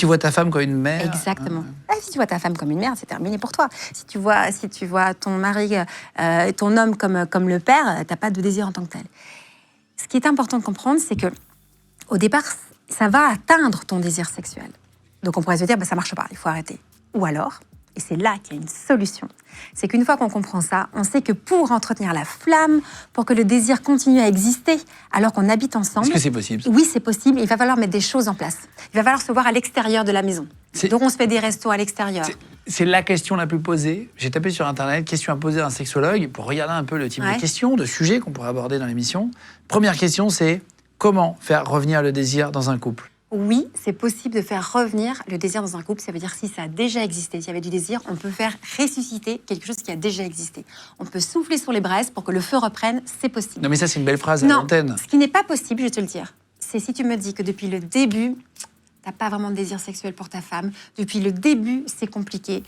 tu vois ta femme comme une mère... Exactement. Si tu vois ta femme comme une mère, c'est terminé pour toi. Si tu vois ton mari, ton homme comme le père, t'as pas de désir en tant que tel. Ce qui est important de comprendre, c'est que au départ, ça va atteindre ton désir sexuel. Donc on pourrait se dire, ça marche pas, il faut arrêter. Ou alors, et c'est là qu'il y a une solution, c'est qu'une fois qu'on comprend ça, on sait que pour entretenir la flamme, pour que le désir continue à exister alors qu'on habite ensemble... Est-ce que c'est possible? Oui, c'est possible. Il va falloir mettre des choses en place. Il va falloir se voir à l'extérieur de la maison. Donc on se fait des restos à l'extérieur. C'est la question la plus posée. J'ai tapé sur Internet, question à poser à un sexologue, pour regarder un peu le type de questions, de sujets qu'on pourrait aborder dans l'émission. Première question, c'est comment faire revenir le désir dans un couple? Oui, c'est possible de faire revenir le désir dans un couple. Ça veut dire si ça a déjà existé, s'il y avait du désir, on peut faire ressusciter quelque chose qui a déjà existé. On peut souffler sur les braises pour que le feu reprenne, c'est possible. Non mais ça, c'est une belle phrase à l'antenne. Non, ce qui n'est pas possible, je vais te le dire, c'est si tu me dis que depuis le début, t'as pas vraiment de désir sexuel pour ta femme, depuis le début, c'est compliqué.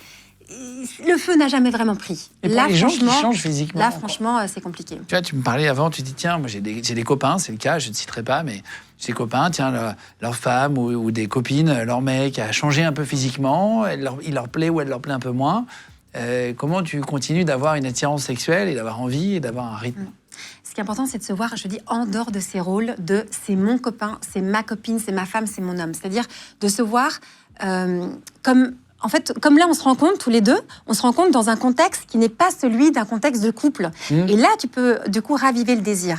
Le feu n'a jamais vraiment pris. Et pour les gens qui changent physiquement. Là, franchement, c'est compliqué. Tu vois, tu me parlais avant, tu dis, tiens, moi j'ai des copains, c'est le cas, je ne citerai pas, mais j'ai des copains, tiens, leur femme ou des copines, leur mec a changé un peu physiquement, il leur plaît ou elle leur plaît un peu moins. Comment tu continues d'avoir une attirance sexuelle et d'avoir envie et d'avoir un rythme? Ce qui est important, c'est de se voir, je dis, en dehors de ces rôles de c'est mon copain, c'est ma copine, c'est ma femme, c'est mon homme. C'est-à-dire de se voir comme... En fait, comme là, on se rencontre tous les deux, on se rencontre dans un contexte qui n'est pas celui d'un contexte de couple. Et là, tu peux, du coup, raviver le désir.